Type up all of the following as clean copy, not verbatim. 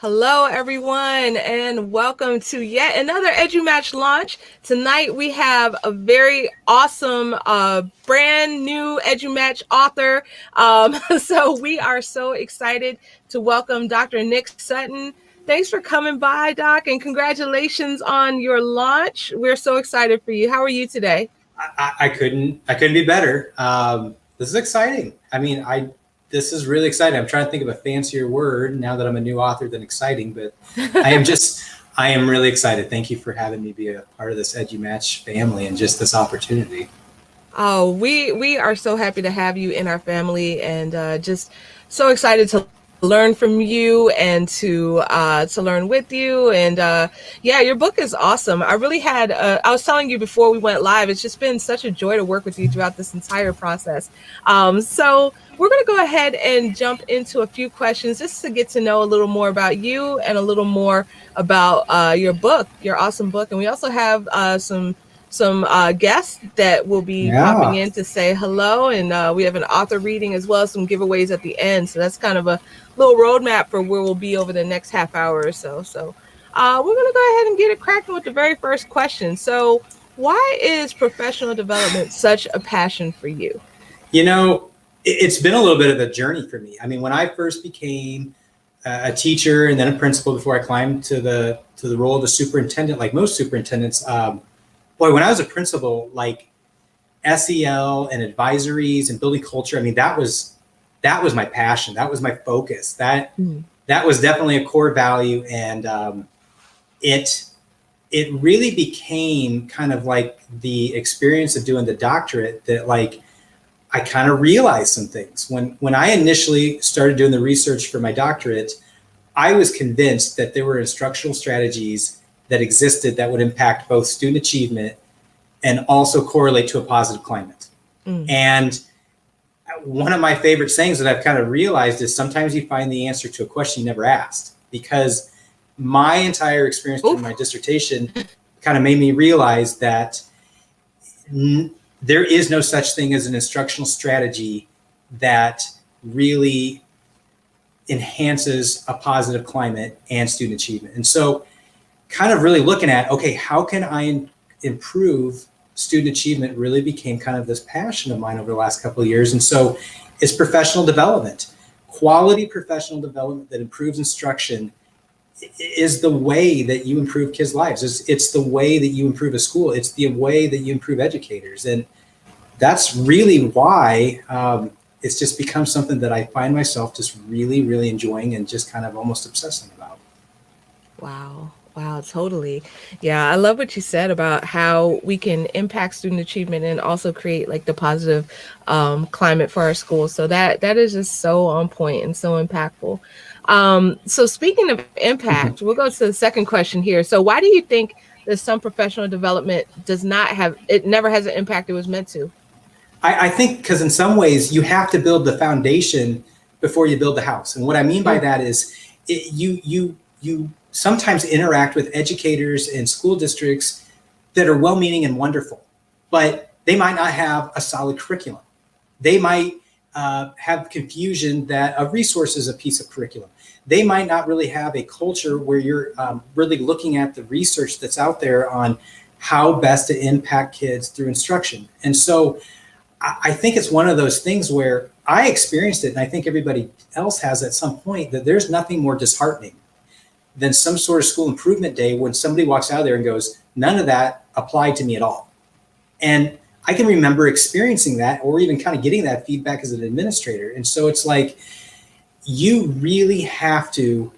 Hello, everyone, and welcome to yet another EduMatch launch. Tonight, we have a very awesome, brand new EduMatch author. So we are so excited to welcome Dr. Nick Sutton. Thanks for coming by, Doc, and congratulations on your launch. We're so excited for you. How are you today? I couldn't be better. This is exciting. This is really exciting. I'm trying to think of a fancier word now that I'm a new author than exciting, but I am really excited. Thank you for having me be a part of this EduMatch family and just this opportunity. Oh, we are so happy to have you in our family, and just so excited to learn from you and to learn with you. And yeah, your book is awesome. I really had I was telling you before we went live, it's just been such a joy to work with you throughout this entire process. So we're going to go ahead and jump into a few questions just to get to know a little more about you and a little more about your book, your awesome book. And we also have some guests that will be popping in to say hello, and we have an author reading as well as some giveaways at the end. So that's kind of a little roadmap for where we'll be over the next half hour or so. So we're going to go ahead and get it cracking with the very first question. So why is professional development such a passion for you? You know, it's been a little bit of a journey for me. I mean, when I first became a teacher and then a principal before I climbed to the role of a superintendent, like most superintendents, boy, when I was a principal, like SEL and advisories and building culture, I mean, that was my passion. That was my focus. That was definitely a core value. And it really became kind of like the experience of doing the doctorate that like, I kind of realized some things. When I initially started doing the research for my doctorate, I was convinced that there were instructional strategies that existed that would impact both student achievement and also correlate to a positive climate. And one of my favorite sayings that I've kind of realized is sometimes you find the answer to a question you never asked, because my entire experience during my dissertation kind of made me realize that there is no such thing as an instructional strategy that really enhances a positive climate and student achievement. And so kind of really looking at, okay, how can I improve student achievement really became kind of this passion of mine over the last couple of years. And so it's professional development. Quality professional development that improves instruction is the way that you improve kids' lives. It's the way that you improve a school. It's the way that you improve educators. And that's really why it's just become something that I find myself just really, really enjoying and just kind of almost obsessing about. Wow, totally. Yeah, I love what you said about how we can impact student achievement and also create like the positive climate for our schools. So that is just so on point and so impactful. So speaking of impact, we'll go to the second question here. So why do you think that some professional development never has an impact it was meant to? I think because in some ways you have to build the foundation before you build the house. And what I mean by that is you sometimes interact with educators and school districts that are well-meaning and wonderful, but they might not have a solid curriculum. They might have confusion that a resource is a piece of curriculum. They might not really have a culture where you're really looking at the research that's out there on how best to impact kids through instruction. And so I think it's one of those things where I experienced it, and I think everybody else has at some point, that there's nothing more disheartening than some sort of school improvement day when somebody walks out of there and goes, none of that applied to me at all. And I can remember experiencing that, or even kind of getting that feedback as an administrator. And so it's like, you really have to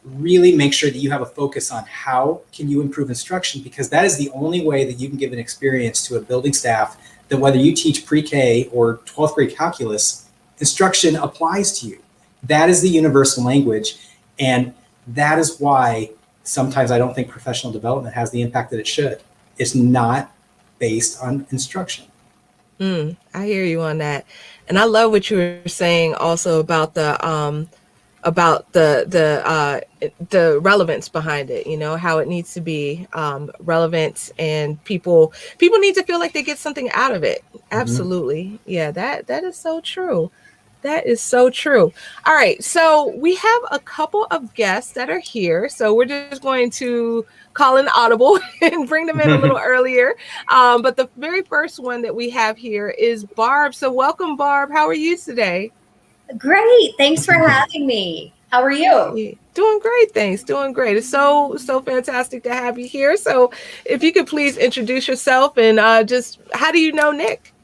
really make sure that you have a focus on how can you improve instruction, because that is the only way that you can give an experience to a building staff that whether you teach pre-K or 12th grade calculus, instruction applies to you. That is the universal language. And that is why sometimes I don't think professional development has the impact that it should. It's not based on instruction. I hear you on that. And I love what you were saying also about the relevance behind it, you know, how it needs to be relevant, and people need to feel like they get something out of it. Absolutely. Yeah, that is so true. That is so true. All right. So we have a couple of guests that are here. So we're just going to call an audible and bring them in a little earlier. But the very first one that we have here is Barb. So welcome, Barb. How are you today? Great. Thanks for having me. How are you? Yeah, doing great. Thanks. Doing great. It's so fantastic to have you here. So if you could please introduce yourself and just how do you know Nick?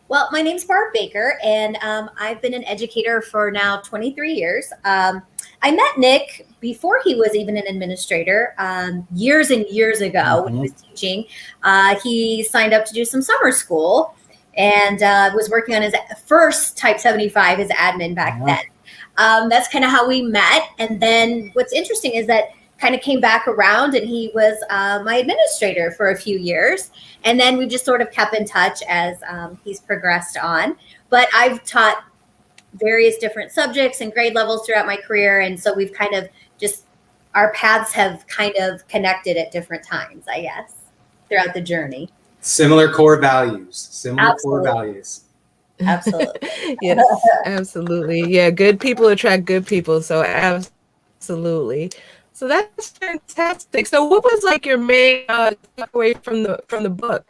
Well, my name's Barb Baker, and I've been an educator for now 23 years. I met Nick before he was even an administrator, years and years ago when he was teaching. He signed up to do some summer school and was working on his first Type 75, his admin back then. That's kind of how we met. And then what's interesting is that kind of came back around and he was my administrator for a few years. And then we just sort of kept in touch as he's progressed on. But I've taught various different subjects and grade levels throughout my career. And so we've kind of just, our paths have kind of connected at different times, I guess, throughout the journey. Similar core values. Absolutely. Yes, absolutely. Yeah, good people attract good people. So absolutely. So that's fantastic. So what was like your main takeaway from the book?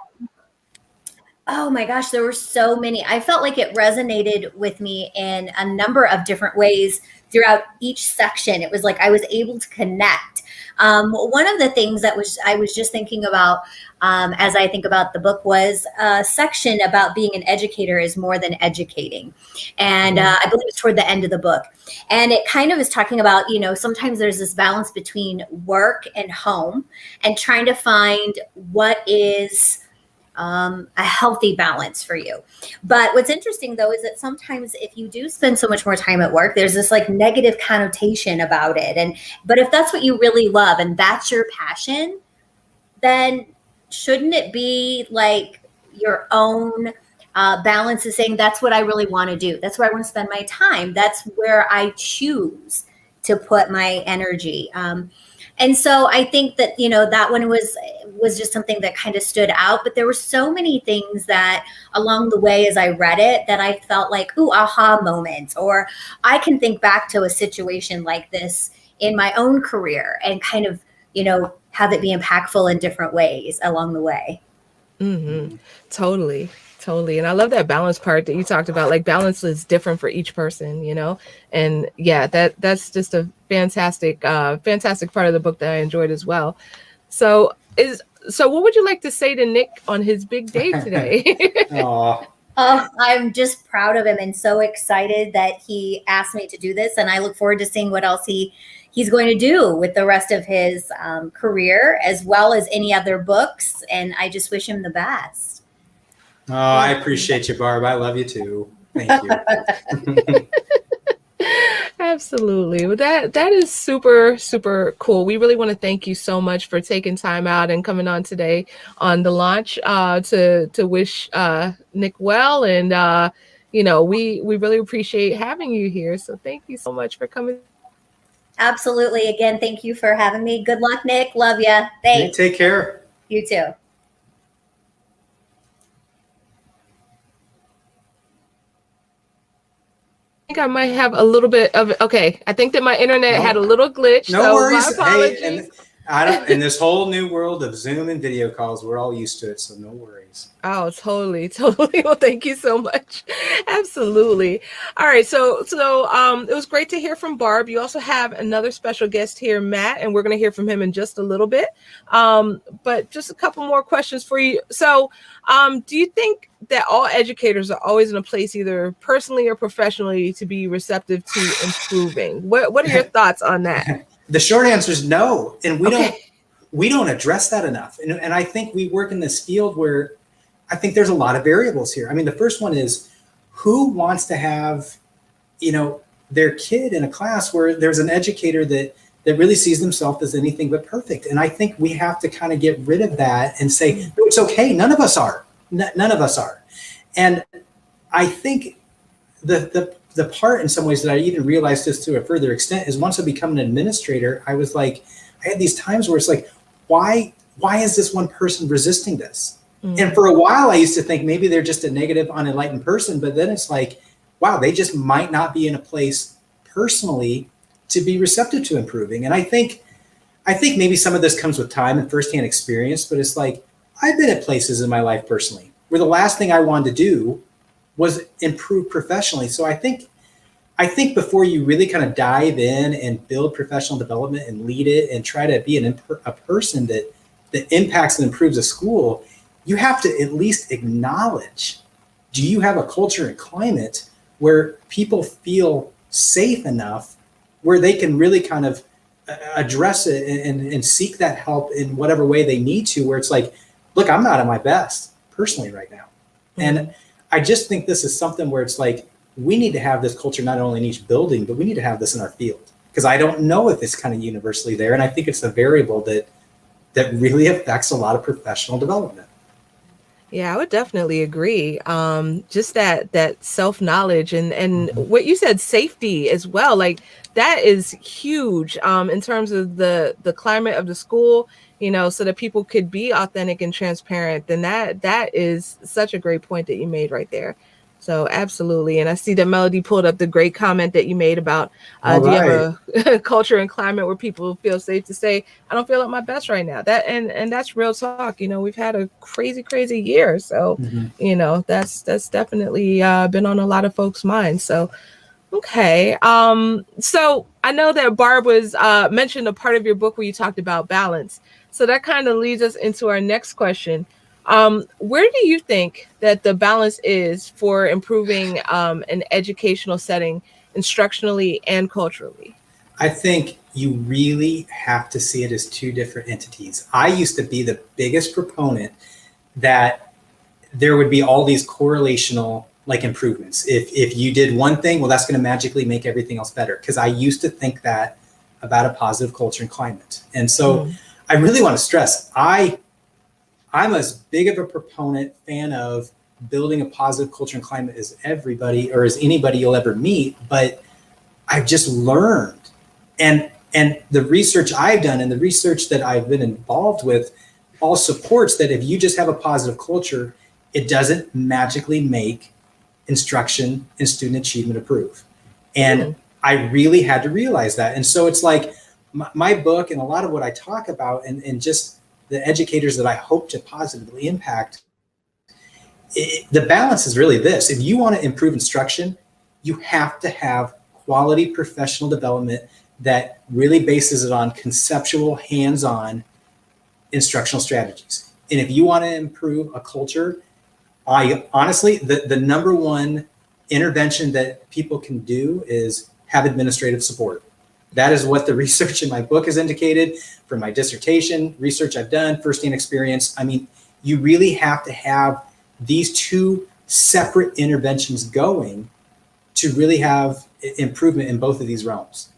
Oh my gosh, there were so many. I felt like it resonated with me in a number of different ways throughout each section. It was like I was able to connect. One of the things that I was just thinking about as I think about the book was a section about being an educator is more than educating. And I believe it's toward the end of the book. And it kind of is talking about, you know, sometimes there's this balance between work and home and trying to find what is a healthy balance for you. But what's interesting though is that sometimes if you do spend so much more time at work, there's this like negative connotation about it. But if that's what you really love and that's your passion, then shouldn't it be like your own balance is saying that's what I really want to do. That's where I want to spend my time. That's where I choose to put my energy. And so I think that, you know, that one was just something that kind of stood out. But there were so many things that along the way as I read it that I felt like, ooh, aha moments, or I can think back to a situation like this in my own career and kind of, you know, have it be impactful in different ways along the way. Mm-hmm. Totally. And I love that balance part that you talked about. Like balance is different for each person, you know? And yeah, that's just a fantastic part of the book that I enjoyed as well. So what would you like to say to Nick on his big day today? Aw. I'm just proud of him and so excited that he asked me to do this. And I look forward to seeing what else he's going to do with the rest of his career, as well as any other books. And I just wish him the best. Oh, I appreciate you, Barb. I love you too. Thank you. Absolutely. Well, that is super cool. We really want to thank you so much for taking time out and coming on today on the launch to wish Nick well. And you know, we really appreciate having you here. So thank you so much for coming. Absolutely. Again, thank you for having me. Good luck, Nick. Love you. Thanks. Take care. You too. I think I might have a little bit of I think that my internet had a little glitch. No so worries. My apologies. Hey, in this whole new world of Zoom and video calls, we're all used to it, so no worries. Oh, totally. Well, thank you so much. Absolutely. All right. So it was great to hear from Barb. You also have another special guest here, Matt, and we're going to hear from him in just a little bit. But just a couple more questions for you. So, do you think that all educators are always in a place, either personally or professionally, to be receptive to improving? What are your thoughts on that? The short answer is no, and we don't address that enough. And I think we work in this field where I think there's a lot of variables here. I mean, the first one is who wants to have, you know, their kid in a class where there's an educator that really sees themselves as anything but perfect. And I think we have to kind of get rid of that and say, no, it's okay. None of us are. None of us are. And I think the part in some ways that I even realized this to a further extent is once I become an administrator, I was like, I had these times where it's like, why is this one person resisting this? Mm-hmm. And for a while I used to think maybe they're just a negative, unenlightened person, but then it's like, wow, they just might not be in a place personally to be receptive to improving. And I think maybe some of this comes with time and firsthand experience, but it's like, I've been at places in my life personally where the last thing I wanted to do was improve professionally. So I think before you really kind of dive in and build professional development and lead it and try to be a person that impacts and improves a school, you have to at least acknowledge, do you have a culture and climate where people feel safe enough where they can really kind of address it and seek that help in whatever way they need to, where it's like, look, I'm not at my best personally right now. Mm-hmm. And I just think this is something where it's like, we need to have this culture not only in each building, but we need to have this in our field. Because I don't know if it's kind of universally there. And I think it's a variable that really affects a lot of professional development. Yeah, I would definitely agree. Just that self-knowledge and what you said, safety as well. Like that is huge in terms of the climate of the school, so that people could be authentic and transparent. Then that is such a great point that you made right there. So absolutely. And I see that Melody pulled up the great comment that you made about do you have a culture and climate where people feel safe to say, I don't feel at my best right now. That and that's real talk. We've had a crazy year. So, that's definitely been on a lot of folks' minds. So, okay. So I know that Barb was mentioned a part of your book where you talked about balance. So that kind of leads us into our next question. Where do you think that the balance is for improving an educational setting instructionally and culturally? I think you really have to see it as two different entities. I used to be the biggest proponent that there would be all these correlational improvements. If you did one thing, well, that's going to magically make everything else better. Because I used to think that about a positive culture and climate. And so I really want to stress, I'm as big of a proponent, fan of building a positive culture and climate as everybody or as anybody you'll ever meet. But I've just learned, and the research I've done and the research that I've been involved with all supports that if you just have a positive culture, it doesn't magically make instruction and student achievement improve. And I really had to realize that. And so it's like my book and a lot of what I talk about and just the educators that I hope to positively impact, the balance is really this. If you want to improve instruction, you have to have quality professional development that really bases it on conceptual, hands-on instructional strategies. And if you want to improve a culture, I honestly, the number one intervention that people can do is have administrative support. That is what the research in my book has indicated, from my dissertation, research I've done, firsthand experience. I mean, you really have to have these two separate interventions going to really have improvement in both of these realms.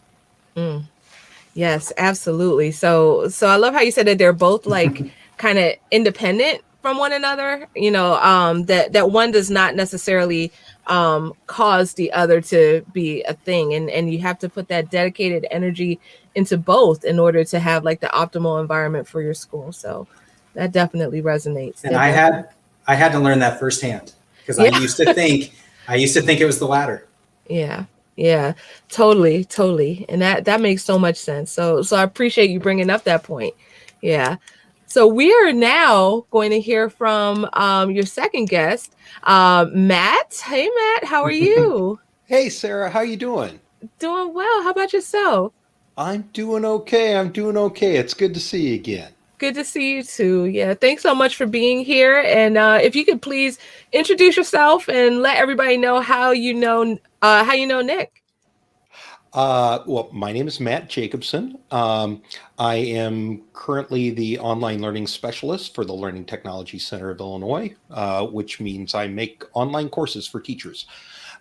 Yes, absolutely. So I love how you said that they're both kind of independent from one another, that one does not necessarily cause the other to be a thing. And you have to put that dedicated energy into both in order to have the optimal environment for your school. So that definitely resonates. And I had to learn that firsthand because I used to think it was the latter. Yeah, totally. And that makes so much sense. So I appreciate you bringing up that point. Yeah. So we are now going to hear from your second guest, Matt. Hey, Matt, how are you? Hey, Sarah, how you doing? Doing well. How about yourself? I'm doing okay. It's good to see you again. Good to see you too. Yeah, thanks so much for being here. And if you could please introduce yourself and let everybody know how you know Nick. Well, my name is Matt Jacobson. I am currently the online learning specialist for the Learning Technology Center of Illinois, which means I make online courses for teachers.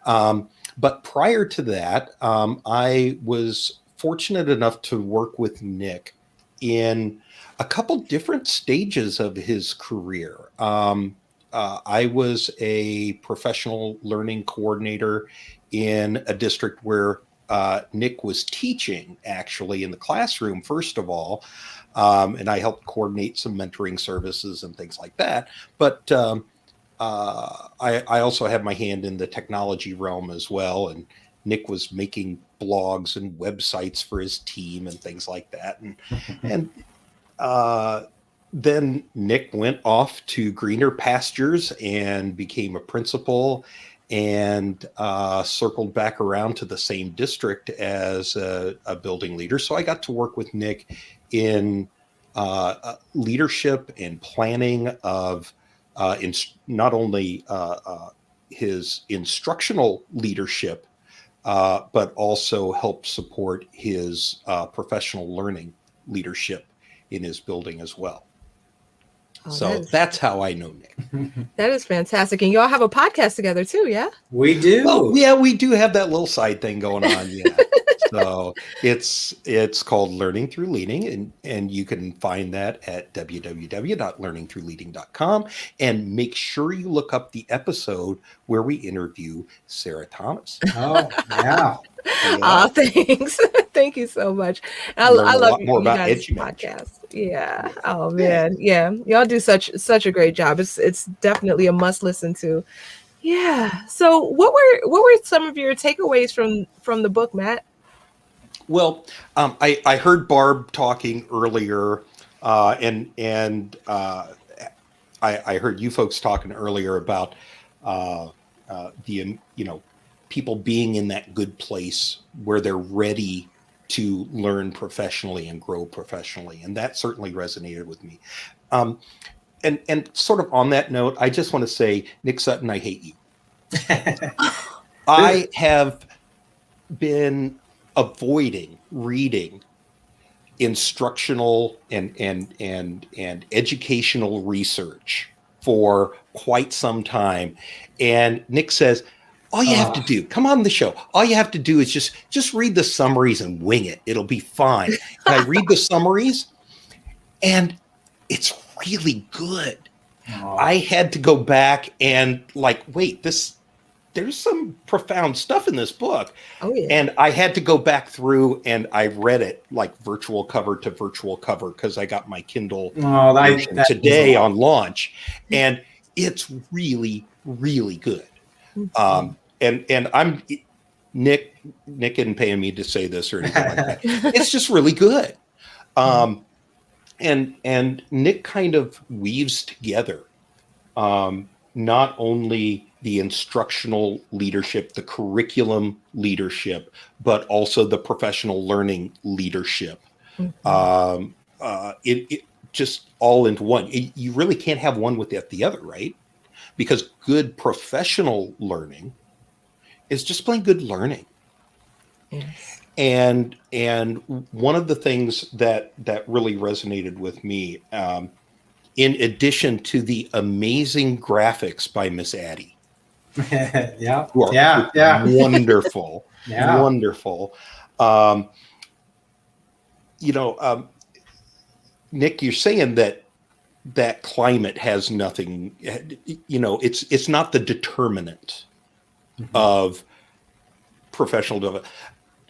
But prior to that, I was fortunate enough to work with Nick in a couple different stages of his career. I was a professional learning coordinator in a district where Nick was teaching, actually, in the classroom, first of all, and I helped coordinate some mentoring services and things like that. But I also have my hand in the technology realm as well. And Nick was making blogs and websites for his team and things like that. And then Nick went off to greener pastures and became a principal and circled back around to the same district as a building leader. So I got to work with Nick in leadership and planning of not only his instructional leadership, but also help support his professional learning leadership in his building as well. Oh, So that's how I know Nick. That is fantastic. And y'all have a podcast together too, yeah? We do. Oh, yeah, we do have that little side thing going on. Yeah. So it's called Learning Through Leading, and you can find that at www.learningthroughleading.com. And make sure you look up the episode where we interview Sarah Thomas. Oh, yeah. Oh, thanks. Thank you so much. I love you guys' podcast. Yeah. Oh man. Yeah. Y'all do such a great job. It's definitely a must listen to. Yeah. So what were some of your takeaways from the book, Matt? Well, I heard Barb talking earlier, and I heard you folks talking earlier about the people being in that good place where they're ready to learn professionally and grow professionally, and that certainly resonated with me. And sort of on that note, I just want to say, Nick Sutton, I hate you. I have been avoiding reading instructional and educational research for quite some time. And Nick says, all you have to do, come on the show, all you have to do is just read the summaries and wing it. It'll be fine. And I read the summaries and it's really good. I had to go back and wait, there's some profound stuff in this book. Oh, yeah. And I had to go back through and I read it like virtual cover to virtual cover because I got my Kindle today on launch. And it's really, really good. And I'm Nick isn't paying me to say this or anything like that. It's just really good. And Nick kind of weaves together not only the instructional leadership, the curriculum leadership, but also the professional learning leadership. It just all into one. You really can't have one without the other, right? Because good professional learning is just plain good learning. Yes. And one of the things that really resonated with me, in addition to the amazing graphics by Miss Addie, who are wonderful, wonderful. Nick, you're saying that climate has nothing. It's not the determinant of professional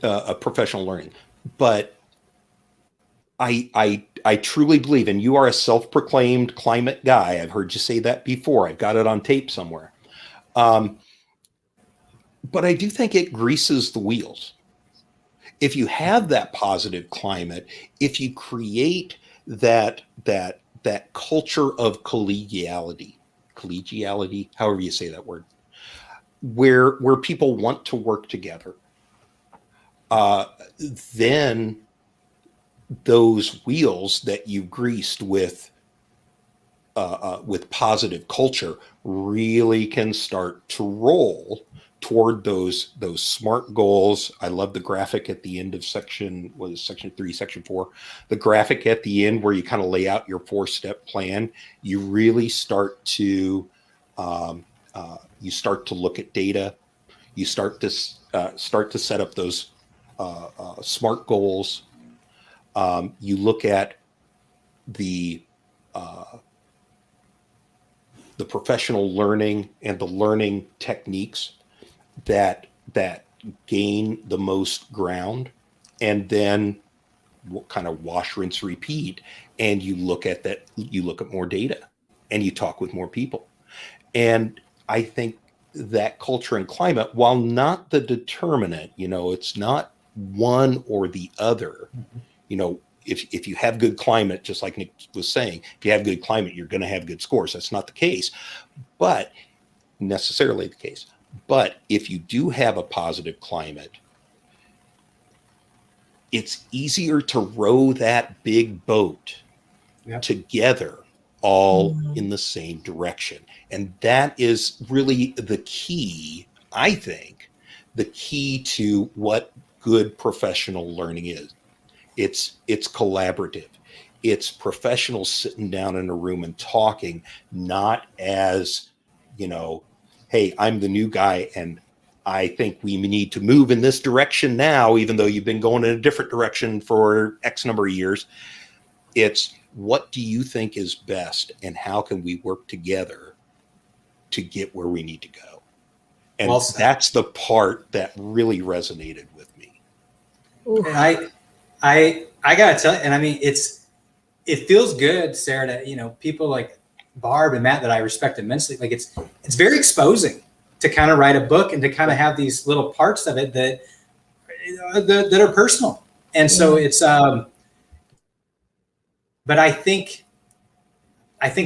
learning, but I truly believe, and you are a self-proclaimed climate guy. I've heard you say that before. I've got it on tape somewhere. But I do think it greases the wheels. If you have that positive climate, if you create that culture of collegiality, however you say that word, where people want to work together, then those wheels that you greased with positive culture really can start to roll toward those SMART goals. I love the graphic at the end of section 3, section 4, the graphic at the end where you kind of lay out your 4-step plan. You really start to look at data. You start to set up those SMART goals. You look at the professional learning and the learning techniques that gain the most ground, and then kind of wash, rinse, repeat. And you look at more data, and you talk with more people. And I think that culture and climate, while not the determinant, it's not one or the other. If you have good climate, just like Nick was saying, if you have good climate, you're going to have good scores. That's not the case, but necessarily the case. But if you do have a positive climate, it's easier to row that big boat together, all in the same direction. And that is really the key, I think, the key to what good professional learning is. It's collaborative. It's professionals sitting down in a room and talking, not as, hey, I'm the new guy and I think we need to move in this direction now, even though you've been going in a different direction for X number of years. It's, what do you think is best and how can we work together to get where we need to go? And that's the part that really resonated with me. And I gotta tell you, and I mean, it feels good, Sarah, that, people like Barb and Matt that I respect immensely, like it's very exposing to kind of write a book and to kind of have these little parts of it that are personal. And so it's, but I think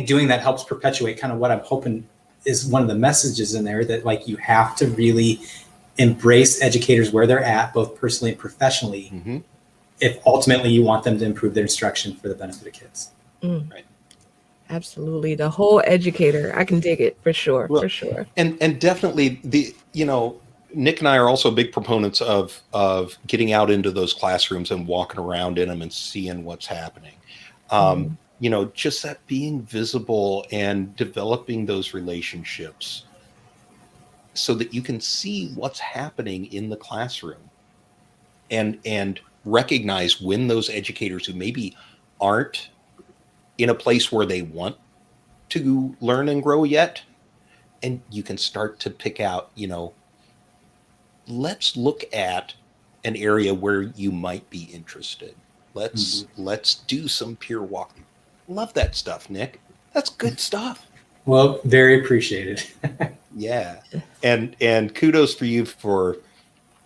doing that helps perpetuate kind of what I'm hoping is one of the messages in there, that like you have to really embrace educators where they're at, both personally and professionally, if ultimately you want them to improve their instruction for the benefit of kids. Right. Absolutely. The whole educator. I can dig it for sure. Well, for sure. And definitely Nick and I are also big proponents of getting out into those classrooms and walking around in them and seeing what's happening. Just that being visible and developing those relationships so that you can see what's happening in the classroom and recognize when those educators who maybe aren't in a place where they want to learn and grow yet, and you can start to pick out, let's look at an area where you might be interested. Let's do some peer walking. Love that stuff, Nick. That's good stuff. Well, very appreciated. Yeah. And kudos for you for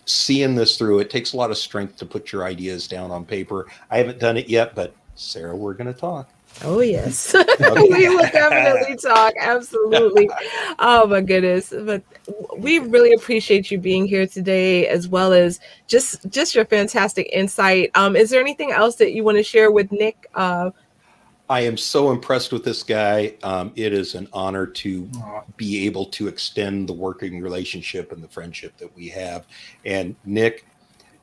seeing this through. It takes a lot of strength to put your ideas down on paper. I haven't done it yet, but Sarah, we're going to talk. Oh, yes. We will definitely talk. Absolutely. Oh, my goodness. But we really appreciate you being here today, as well as just your fantastic insight. Is there anything else that you want to share with Nick? I am so impressed with this guy. It is an honor to be able to extend the working relationship and the friendship that we have. And Nick,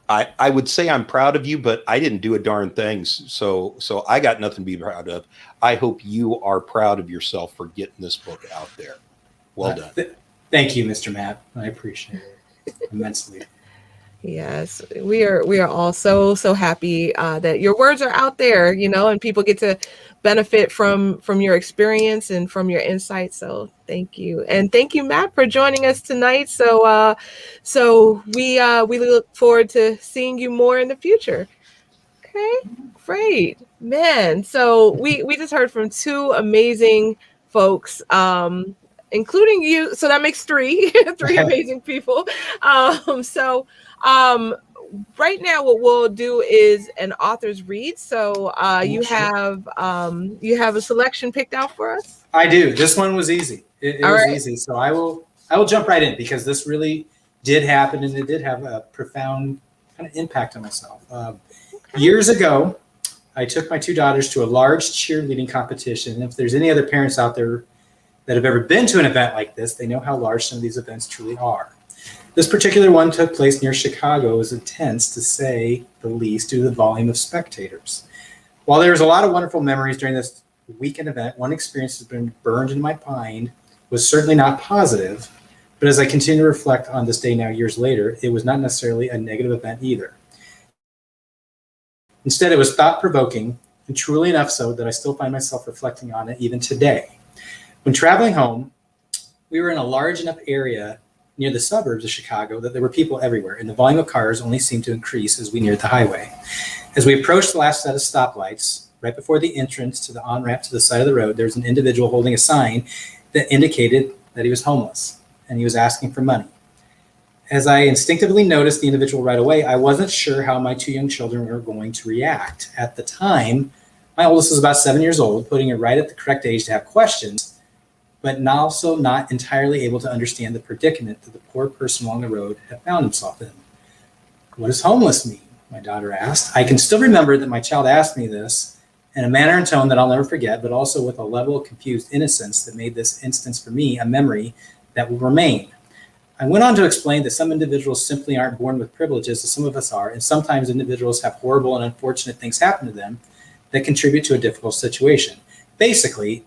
I would say I'm proud of you, but I didn't do a darn thing. So I got nothing to be proud of. I hope you are proud of yourself for getting this book out there. Well done. Thank you, Mr. Matt. I appreciate it immensely. Yes, we are all so happy that your words are out there, and people get to benefit from your experience and from your insights. So thank you. And thank you, Matt, for joining us tonight. So we look forward to seeing you more in the future. Okay, great, man. So we just heard from two amazing folks, including you. So that makes three amazing people. Right now what we'll do is an author's read. So you have a selection picked out for us? I do. This one was easy. It was easy. So I will jump right in, because this really did happen and it did have a profound kind of impact on myself. Years ago, I took my two daughters to a large cheerleading competition. And if there's any other parents out there that have ever been to an event like this, they know how large some of these events truly are. This particular one took place near Chicago. It was intense, to say the least, due to the volume of spectators. While there was a lot of wonderful memories during this weekend event, one experience has been burned in my mind, was certainly not positive, but as I continue to reflect on this day now years later, it was not necessarily a negative event either. Instead, it was thought-provoking, and truly enough so that I still find myself reflecting on it even today. When traveling home, we were in a large enough area near the suburbs of Chicago that there were people everywhere, and the volume of cars only seemed to increase as we neared the highway. As we approached the last set of stoplights, right before the entrance to the on-ramp to the side of the road, there was an individual holding a sign that indicated that he was homeless and he was asking for money. As I instinctively noticed the individual right away, I wasn't sure how my two young children were going to react. At the time, my oldest was about 7 years old, putting it right at the correct age to have questions, but also not entirely able to understand the predicament that the poor person along the road had found himself in. What does homeless mean? My daughter asked. I can still remember that my child asked me this in a manner and tone that I'll never forget, but also with a level of confused innocence that made this instance for me a memory that will remain. I went on to explain that some individuals simply aren't born with privileges, as some of us are, and sometimes individuals have horrible and unfortunate things happen to them that contribute to a difficult situation. Basically,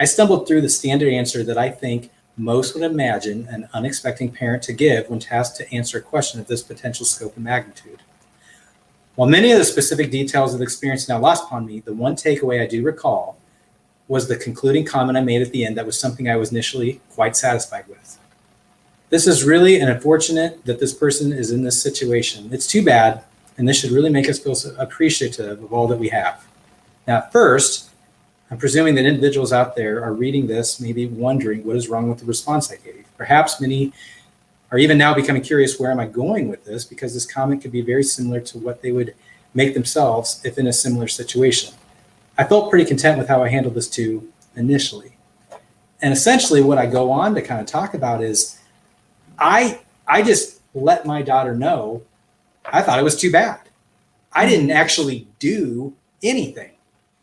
I stumbled through the standard answer that I think most would imagine an unexpecting parent to give when tasked to answer a question of this potential scope and magnitude. While many of the specific details of the experience now lost upon me, the one takeaway I do recall was the concluding comment I made at the end that was something I was initially quite satisfied with. This is really unfortunate that this person is in this situation. It's too bad, and this should really make us feel appreciative of all that we have. Now, at first, I'm presuming that individuals out there are reading this, maybe wondering what is wrong with the response I gave. Perhaps many are even now becoming curious, where am I going with this? Because this comment could be very similar to what they would make themselves if in a similar situation. I felt pretty content with how I handled this too initially. And essentially what I go on to kind of talk about is I just let my daughter know I thought it was too bad. I didn't actually do anything.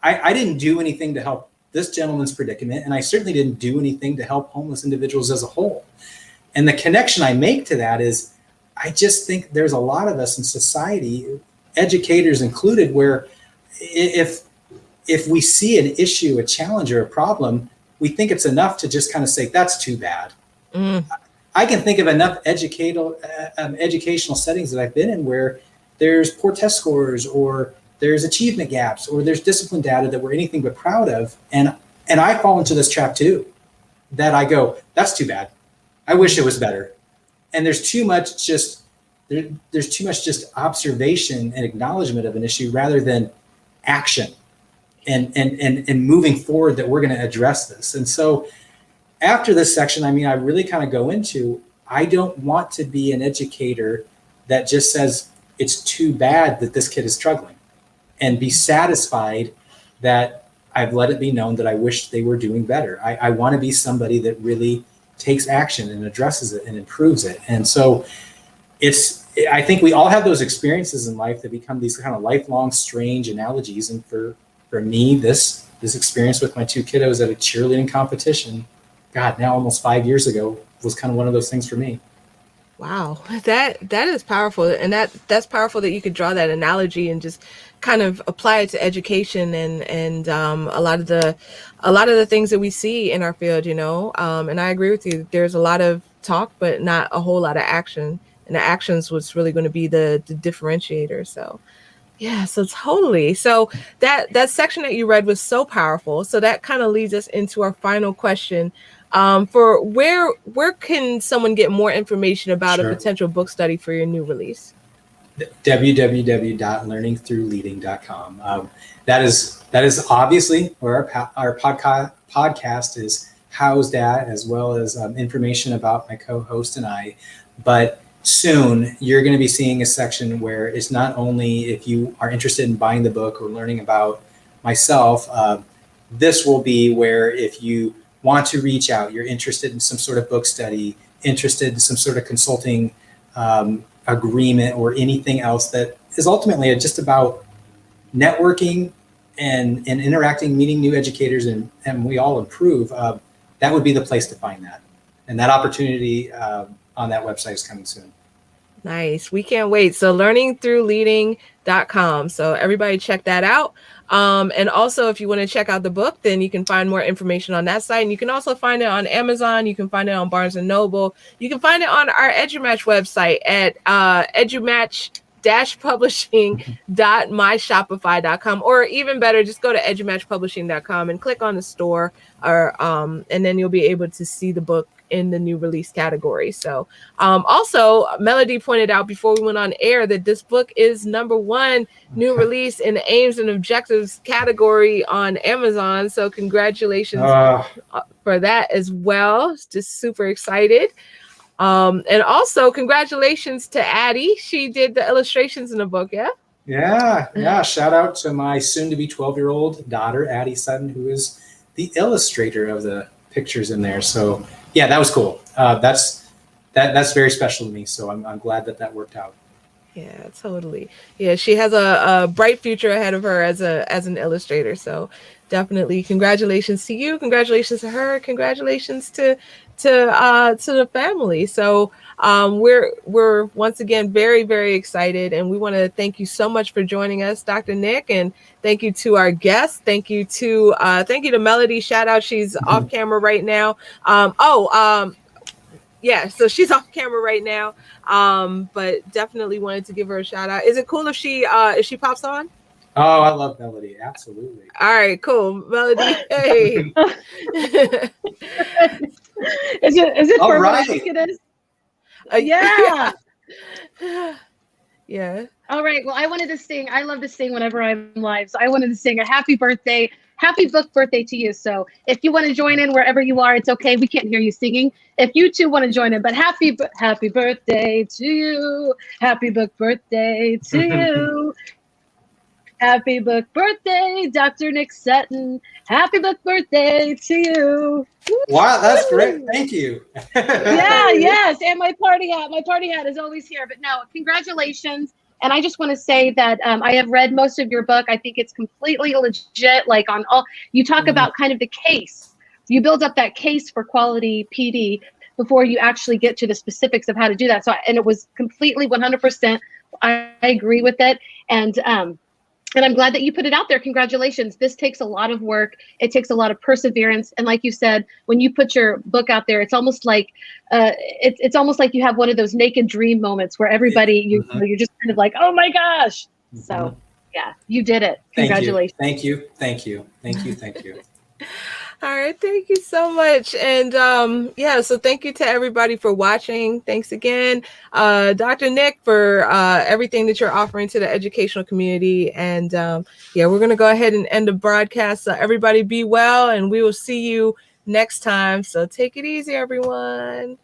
I didn't do anything to help this gentleman's predicament, and I certainly didn't do anything to help homeless individuals as a whole. And the connection I make to that is I just think there's a lot of us in society, educators included, where if we see an issue, a challenge, or a problem, we think it's enough to just kind of say, that's too bad. I can think of enough educational settings that I've been in where there's poor test scores, or there's achievement gaps, or there's discipline data that we're anything but proud of. And I fall into this trap too, that I go, that's too bad. I wish it was better. And there's too much just observation and acknowledgement of an issue rather than action and moving forward that we're going to address this. And so after this section, I really kind of go into, I don't want to be an educator that just says it's too bad that this kid is struggling, and be satisfied that I've let it be known that I wish they were doing better. I want to be somebody that really takes action and addresses it and improves it. And so I think we all have those experiences in life that become these kind of lifelong strange analogies. And for me, this experience with my two kiddos at a cheerleading competition, God, now almost 5 years ago, was kind of one of those things for me. Wow, that is powerful, and that's powerful that you could draw that analogy and just kind of apply it to education and a lot of the things that we see in our field, and I agree with you. There's a lot of talk, but not a whole lot of action, and the action's what's really going to be the differentiator. So yeah, so totally. So that section that you read was so powerful. So that kind of leads us into our final question. For where can someone get more information about a potential book study for your new release? www.learningthroughleading.com. That is obviously where our podcast is housed at, as well as information about my co-host and I. But soon you're going to be seeing a section where it's not only if you are interested in buying the book or learning about myself, this will be where if you want to reach out, you're interested in some sort of book study, interested in some sort of consulting agreement, or anything else that is ultimately just about networking and interacting, meeting new educators, and we all improve, that would be the place to find that. And that opportunity on that website is coming soon. Nice. We can't wait. So learningthroughleading.com. So everybody check that out. And also, if you want to check out the book, then you can find more information on that site. And you can also find it on Amazon. You can find it on Barnes & Noble. You can find it on our EduMatch website at edumatch-publishing.myshopify.com, or even better, just go to edumatchpublishing.com and click on the store, or and then you'll be able to see the book in the new release category. So also, Melody pointed out before we went on air that this book is #1 new release in the aims and objectives category on Amazon. So congratulations for that as well. Just super excited. And also congratulations to Addie. She did the illustrations in the book. Yeah. Shout out to my soon-to-be 12-year-old daughter, Addie Sutton, who is the illustrator of the pictures in there. So yeah, that was cool. That's very special to me. So I'm glad that worked out. Yeah, totally. Yeah, she has a bright future ahead of her as an illustrator. So definitely congratulations to you. Congratulations to her. Congratulations to the family. So we're once again very, very excited, and we want to thank you so much for joining us, Dr. Nick, and thank you to our guests. Thank you to Melody. Shout out, she's off camera right now. Yeah, so she's off camera right now. But definitely wanted to give her a shout out. Is it cool if she pops on? Oh, I love Melody. Absolutely. All right, cool. Melody, hey. Is it All for right. what I think it is? Yeah. Yeah. All right. Well, I wanted to sing. I love to sing whenever I'm live. So I wanted to sing a happy book birthday to you. So if you want to join in wherever you are, it's okay. We can't hear you singing. If you too want to join in, but happy birthday to you. Happy book birthday to you. Happy book birthday, Dr. Nick Sutton. Happy book birthday to you. Wow, that's great. Thank you. Yes. And my party hat is always here. But no, congratulations. And I just want to say that I have read most of your book. I think it's completely legit. Like on all, you talk about kind of the case. You build up that case for quality PD before you actually get to the specifics of how to do that. So, and it was completely 100%. I agree with it. And I'm glad that you put it out there. Congratulations. This takes a lot of work. It takes a lot of perseverance. And like you said, when you put your book out there, it's almost like it's almost like you have one of those naked dream moments where everybody you're just kind of like, oh my gosh. So yeah, you did it. Congratulations. Thank you. All right, thank you so much. And so thank you to everybody for watching. Thanks again, Dr. Nick, for everything that you're offering to the educational community. And we're going to go ahead and end the broadcast. So everybody be well, and we will see you next time. So take it easy, everyone.